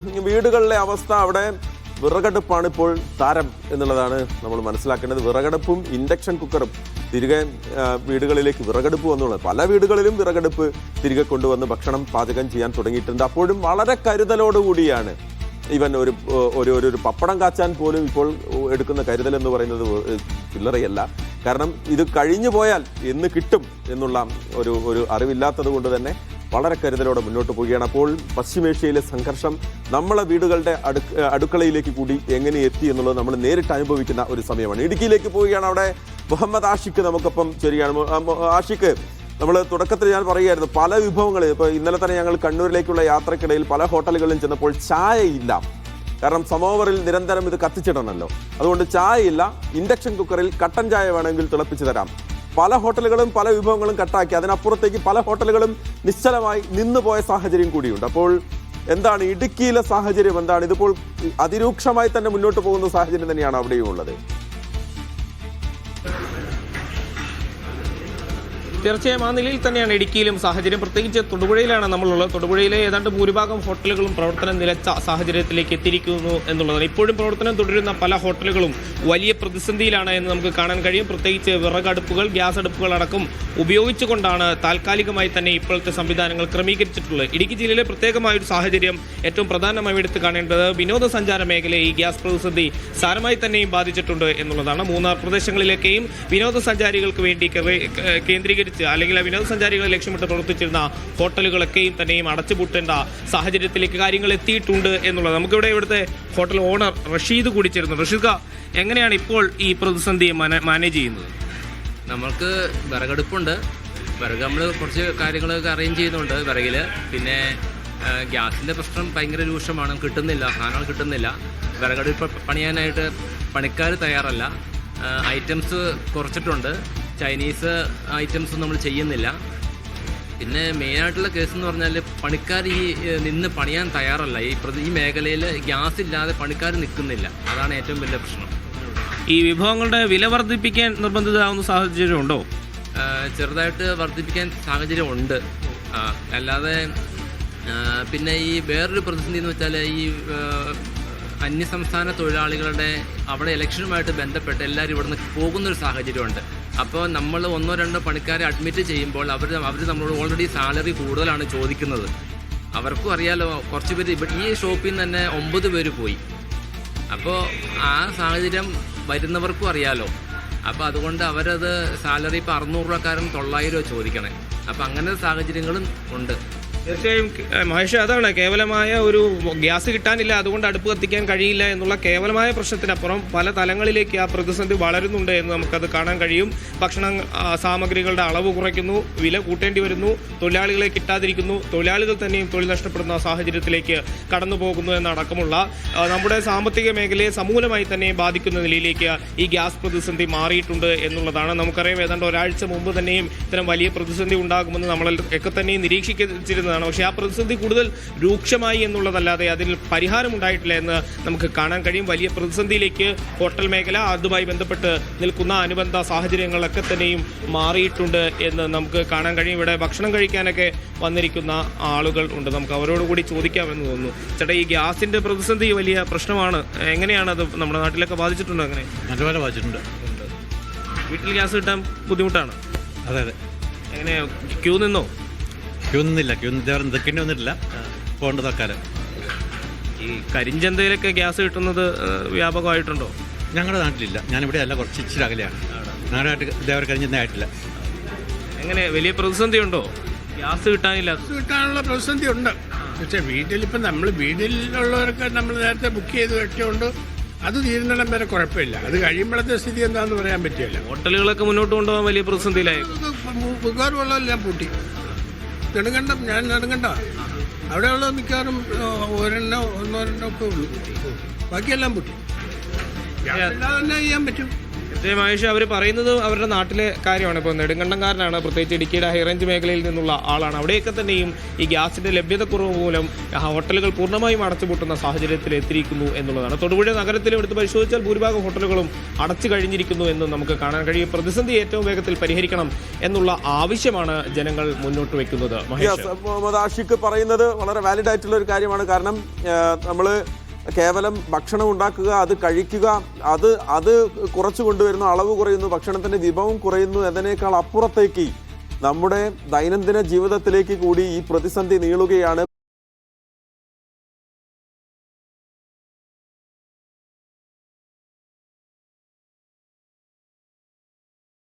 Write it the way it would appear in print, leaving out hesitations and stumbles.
വീടുകളിലെ അവസ്ഥ അവിടെ വിറകടുപ്പാണ് ഇപ്പോൾ താരം എന്നുള്ളതാണ് നമ്മൾ മനസ്സിലാക്കേണ്ടത്. വിറകടുപ്പും ഇൻഡക്ഷൻ കുക്കറും തിരികെ വീടുകളിലേക്ക് വിറകടുപ്പ് വന്നുള്ളത്. പല വീടുകളിലും വിറകടുപ്പ് തിരികെ കൊണ്ടുവന്ന് ഭക്ഷണം പാചകം ചെയ്യാൻ തുടങ്ങിയിട്ടുണ്ട്. അപ്പോഴും വളരെ കരുതലോടുകൂടിയാണ് ഇവൻ ഒരു പപ്പടം കാച്ചാൻ പോലും ഇപ്പോൾ എടുക്കുന്ന കരുതൽ എന്ന് പറയുന്നത് ചില്ലറയല്ല. കാരണം ഇത് കഴിഞ്ഞു പോയാൽ എന്ന് കിട്ടും എന്നുള്ള ഒരു അറിവില്ലാത്തത് കൊണ്ട് തന്നെ വളരെ കരുതലോടെ മുന്നോട്ട് പോവുകയാണ്. അപ്പോൾ പശ്ചിമേഷ്യയിലെ സംഘർഷം നമ്മളെ വീടുകളുടെ അടുക്കളയിലേക്ക് കൂടി എങ്ങനെ എത്തി എന്നുള്ളത് നമ്മൾ നേരിട്ട് അനുഭവിക്കുന്ന ഒരു സമയമാണ്. ഇടുക്കിയിലേക്ക് പോവുകയാണ്. അവിടെ മുഹമ്മദ് ആഷിഖ് നമുക്കൊപ്പം ചേരുകയാണ്. ആഷിഖ്, നമ്മൾ തുടക്കത്തിൽ ഞാൻ പറയുകയായിരുന്നു പല വിഭവങ്ങൾ. ഇപ്പോൾ ഇന്നലെ തന്നെ ഞങ്ങൾ കണ്ണൂരിലേക്കുള്ള യാത്രക്കിടയിൽ പല ഹോട്ടലുകളിലും ചെന്നപ്പോൾ ചായയില്ല. കാരണം സമോവറിൽ നിരന്തരം ഇത് കത്തിച്ചിടണമല്ലോ, അതുകൊണ്ട് ചായയില്ല. ഇൻഡക്ഷൻ കുക്കറിൽ കട്ടൻ ചായ വേണമെങ്കിൽ തിളപ്പിച്ച് തരാം. പല ഹോട്ടലുകളും പല വിഭവങ്ങളും കട്ടാക്കി. അതിനപ്പുറത്തേക്ക് പല ഹോട്ടലുകളും നിശ്ചലമായി നിന്നുപോയ സാഹചര്യം കൂടിയുണ്ട്. അപ്പോൾ എന്താണ് ഇടുക്കിയിലെ സാഹചര്യം? എന്താണ് ഇതിപ്പോൾ അതിരൂക്ഷമായി തന്നെ മുന്നോട്ട് പോകുന്ന സാഹചര്യം തന്നെയാണ് അവിടെയും ഉള്ളത്? തീർച്ചയായും ആ നിലയിൽ തന്നെയാണ് ഇടുക്കിയിലും സാഹചര്യം. പ്രത്യേകിച്ച് തൊടുപുഴയിലാണ് നമ്മളുള്ളത്. തൊടുപുഴയിലെ ഏതാണ്ട് ഭൂരിഭാഗം ഹോട്ടലുകളും പ്രവർത്തനം നിലച്ച സാഹചര്യത്തിലേക്ക് എത്തിയിരിക്കുന്നു എന്നുള്ളതാണ്. ഇപ്പോഴും പ്രവർത്തനം തുടരുന്ന പല ഹോട്ടലുകളും വലിയ പ്രതിസന്ധിയിലാണ് എന്ന് നമുക്ക് കാണാൻ കഴിയും. പ്രത്യേകിച്ച് വിറകടുപ്പുകൾ, ഗ്യാസ് അടുപ്പുകൾ അടക്കം ഉപയോഗിച്ചുകൊണ്ടാണ് താൽക്കാലികമായി തന്നെ ഇപ്പോഴത്തെ സംവിധാനങ്ങൾ ക്രമീകരിച്ചിട്ടുള്ളത്. ഇടുക്കി ജില്ലയിലെ പ്രത്യേകമായൊരു സാഹചര്യം ഏറ്റവും പ്രധാനമായി എടുത്തു കാണേണ്ടത് വിനോദസഞ്ചാര മേഖലയെ ഈ ഗ്യാസ് പ്രതിസന്ധി സാരമായി തന്നെയും ബാധിച്ചിട്ടുണ്ട് എന്നുള്ളതാണ്. മൂന്നാർ പ്രദേശങ്ങളിലേക്കെയും വിനോദസഞ്ചാരികൾക്ക് വേണ്ടി കേന്ദ്രീകരിച്ച് അല്ലെങ്കിൽ വിനോദസഞ്ചാരികളെ ലക്ഷ്യമിട്ട് പ്രവർത്തിച്ചിരുന്ന ഹോട്ടലുകളൊക്കെയും തന്നെയും അടച്ചുപൂട്ടേണ്ട സാഹചര്യത്തിലേക്ക് കാര്യങ്ങൾ എത്തിയിട്ടുണ്ട് എന്നുള്ളത്. നമുക്കിവിടെ ഇവിടുത്തെ ഹോട്ടൽ ഓണർ റഷീദ് കൂടി ചേരുന്നു. റഷീദ്, എങ്ങനെയാണ് ഇപ്പോൾ ഈ പ്രതിസന്ധിയെ മാനേജ് ചെയ്യുന്നത്? നമുക്ക് വിറകടുപ്പുണ്ട്. വിറക് നമ്മൾ കുറച്ച് കാര്യങ്ങളൊക്കെ അറേഞ്ച് ചെയ്യുന്നുണ്ട് വിറകിൽ. പിന്നെ ഗ്യാസിൻ്റെ പ്രശ്നം ഭയങ്കര രൂക്ഷമാണ്. കിട്ടുന്നില്ല, സാധനങ്ങൾ കിട്ടുന്നില്ല. വിറകടുപ്പ് പണിയാനായിട്ട് പണിക്കാർ തയ്യാറല്ല. ഐറ്റംസ് കുറച്ചിട്ടുണ്ട്. ചൈനീസ് ഐറ്റംസ് നമ്മൾ ചെയ്യുന്നില്ല. പിന്നെ മെയിനായിട്ടുള്ള കേസ് എന്ന് പറഞ്ഞാൽ പണിക്കാർ നിന്ന് പണിയാൻ തയ്യാറല്ല. ഈ മേഖലയിൽ ഗ്യാസ് ഇല്ലാതെ പണിക്കാർ നിൽക്കുന്നില്ല. അതാണ് ഏറ്റവും വലിയ പ്രശ്നം. ഈ വിഭവങ്ങളുടെ വില വർദ്ധിപ്പിക്കാൻ നിർബന്ധിതമാവുന്ന സാഹചര്യമുണ്ടോ? ചെറുതായിട്ട് വർദ്ധിപ്പിക്കാൻ സാഹചര്യമുണ്ട്. അല്ലാതെ പിന്നെ ഈ വേറൊരു പ്രതിസന്ധി എന്ന് വെച്ചാൽ ഈ അന്യസംസ്ഥാന തൊഴിലാളികളുടെ അവിടെ ഇലക്ഷനുമായിട്ട് ബന്ധപ്പെട്ട് എല്ലാവരും ഇവിടുന്ന് പോകുന്നൊരു സാഹചര്യമുണ്ട്. അപ്പോൾ നമ്മൾ ഒന്നോ രണ്ടോ പണിക്കാരെ അഡ്മിറ്റ് ചെയ്യുമ്പോൾ അവർ നമ്മളോട് ഓൾറെഡി സാലറി കൂടുതലാണ് ചോദിക്കുന്നത്. അവർക്കും അറിയാലോ, കുറച്ച് പേര് ഈ ഷോപ്പിൽ നിന്ന് തന്നെ 9 പേര് പോയി. അപ്പോൾ ആ സാഹചര്യം വരുന്നവർക്കും അറിയാലോ. അപ്പോൾ അതുകൊണ്ട് അവരത് സാലറി ഇപ്പോൾ 600 രൂപക്കാരൻ 900 രൂപ ചോദിക്കണേ. അപ്പോൾ അങ്ങനെ സാഹചര്യങ്ങളും ഉണ്ട്. തീർച്ചയായും മഹേഷ്, അതാണ് കേവലമായ ഒരു ഗ്യാസ് കിട്ടാനില്ല, അതുകൊണ്ട് അടുപ്പ് കത്തിക്കാൻ കഴിയില്ല എന്നുള്ള കേവലമായ പ്രശ്നത്തിനപ്പുറം പല തലങ്ങളിലേക്ക് ആ പ്രതിസന്ധി വളരുന്നുണ്ട് എന്ന് നമുക്കത് കാണാൻ കഴിയും. ഭക്ഷണ സാമഗ്രികളുടെ അളവ് കുറയ്ക്കുന്നു, വില കൂട്ടേണ്ടി വരുന്നു, തൊഴിലാളികളെ കിട്ടാതിരിക്കുന്നു, തൊഴിലാളികൾ തന്നെയും തൊഴിൽ നഷ്ടപ്പെടുന്ന സാഹചര്യത്തിലേക്ക് കടന്നു പോകുന്നു എന്നടക്കമുള്ള നമ്മുടെ സാമ്പത്തിക മേഖലയെ സമൂലമായി തന്നെ ബാധിക്കുന്ന നിലയിലേക്ക് ഈ ഗ്യാസ് പ്രതിസന്ധി മാറിയിട്ടുണ്ട് എന്നുള്ളതാണ്. നമുക്കറിയാം, ഏതാണ്ട് ഒരാഴ്ച മുമ്പ് തന്നെയും ഇത്തരം വലിയ പ്രതിസന്ധി ഉണ്ടാകുമെന്ന് നമ്മളൊക്കെ തന്നെയും നിരീക്ഷിച്ചിരുന്നു. പക്ഷേ ആ പ്രതിസന്ധി കൂടുതൽ രൂക്ഷമായി എന്നുള്ളതല്ലാതെ അതിൽ പരിഹാരമുണ്ടായിട്ടില്ല എന്ന് നമുക്ക് കാണാൻ കഴിയും. വലിയ പ്രതിസന്ധിയിലേക്ക് ഹോട്ടൽ മേഖല, അതുമായി ബന്ധപ്പെട്ട് നിൽക്കുന്ന അനുബന്ധ സാഹചര്യങ്ങളൊക്കെ തന്നെയും മാറിയിട്ടുണ്ട് എന്ന് നമുക്ക് കാണാൻ കഴിയും. ഇവിടെ ഭക്ഷണം കഴിക്കാനൊക്കെ വന്നിരിക്കുന്ന ആളുകൾ ഉണ്ട്. നമുക്ക് അവരോട് കൂടി ചോദിക്കാമെന്ന് തോന്നുന്നു. ചേട്ടാ, ഈ ഗ്യാസിന്റെ പ്രതിസന്ധി വലിയ പ്രശ്നമാണ്. എങ്ങനെയാണ് അത് നമ്മുടെ നാട്ടിലൊക്കെ ബാധിച്ചിട്ടുണ്ടോ? അങ്ങനെ നല്ലപോലെ ബാധിച്ചിട്ടുണ്ട്. വീട്ടിൽ ഗ്യാസ് കിട്ടാൻ ബുദ്ധിമുട്ടാണ്. അതെ അതെ. എങ്ങനെ ക്യൂ നിന്നോ? ക്യൂ നിന്നില്ല. നിൽക്കേണ്ടി വന്നിട്ടില്ല. പോകേണ്ട തൽക്കാലം. ഈ കരിഞ്ചന്തയിലൊക്കെ ഗ്യാസ് കിട്ടുന്നത് വ്യാപകമായിട്ടുണ്ടോ? ഞങ്ങളുടെ നാട്ടിലില്ല. ഞാനിവിടെ അല്ല, കുറച്ച് ഇച്ചിരി അകലെയാണ്. ഞങ്ങളുടെ നാട്ടിൽ ഇതേവരെ കരിഞ്ചന്തയായിട്ടില്ല. എങ്ങനെ വലിയ പ്രതിസന്ധി ഉണ്ടോ? ഗ്യാസ് കിട്ടാനില്ല? കിട്ടാനുള്ള പ്രതിസന്ധി ഉണ്ട്. പക്ഷേ വീട്ടിലിപ്പം വീട്ടിലുള്ളവർക്ക് നമ്മൾ നേരത്തെ ബുക്ക് ചെയ്ത് വെച്ചുകൊണ്ട് അത് തീരുന്നിടം വരെ കുഴപ്പമില്ല. അത് കഴിയുമ്പോഴത്തെ സ്ഥിതി എന്താണെന്ന് പറയാൻ പറ്റില്ല. ഹോട്ടലുകളൊക്കെ മുന്നോട്ട് കൊണ്ടുപോകാൻ വലിയ പ്രതിസന്ധിയിലായി. ബുക്കാർ വെള്ളമെല്ലാം പൂട്ടി. നെടുങ്കണ്ട അവിടെയുള്ള മിക്കവാറും ഒന്നോ രണ്ടോ ഒക്കെ ഉള്ളൂ. ബാക്കിയെല്ലാം പൂട്ടി. അല്ലാതെ തന്നെ ചെയ്യാൻ പറ്റും. മഹേഷ് അവർ പറയുന്നത് അവരുടെ നാട്ടിലെ കാര്യമാണ്. ഇപ്പോൾ നെടുങ്കണ്ടംകാരനാണ്, പ്രത്യേകിച്ച് ഇടുക്കിയുടെ ഹൈറേഞ്ച് മേഖലയിൽ നിന്നുള്ള ആളാണ്. അവിടെയൊക്കെ തന്നെയും ഈ ഗ്യാസിന്റെ ലഭ്യതക്കുറവ് മൂലം ഹോട്ടലുകൾ പൂർണ്ണമായും അടച്ചുപൂട്ടുന്ന സാഹചര്യത്തിൽ എത്തിയിരിക്കുന്നു എന്നുള്ളതാണ്. തൊടുപുഴ നഗരത്തിലും എടുത്ത് പരിശോധിച്ചാൽ ഭൂരിഭാഗം ഹോട്ടലുകളും അടച്ചു കഴിഞ്ഞിരിക്കുന്നു എന്ന് നമുക്ക് കാണാൻ കഴിയും. പ്രതിസന്ധി ഏറ്റവും വേഗത്തിൽ പരിഹരിക്കണം എന്നുള്ള ആവശ്യമാണ് ജനങ്ങൾ മുന്നോട്ട് വെക്കുന്നത്. മഹേഷ്, മുഹമ്മദ് ആഷിഖ് പറയുന്നത് വളരെ വാലിഡ് ആയിട്ടുള്ള ഒരു കാര്യമാണ്. കാരണം നമ്മൾ കേവലം ഭക്ഷണം ഉണ്ടാക്കുക, അത് കഴിക്കുക, അത് കുറച്ചു കൊണ്ടുവരുന്നു, അളവ് കുറയുന്നു, ഭക്ഷണത്തിന്റെ വിഭവം കുറയുന്നു എന്നതിനേക്കാൾ അപ്പുറത്തേക്ക് നമ്മുടെ ദൈനംദിന ജീവിതത്തിലേക്ക് കൂടി ഈ പ്രതിസന്ധി നീളുകയാണ്.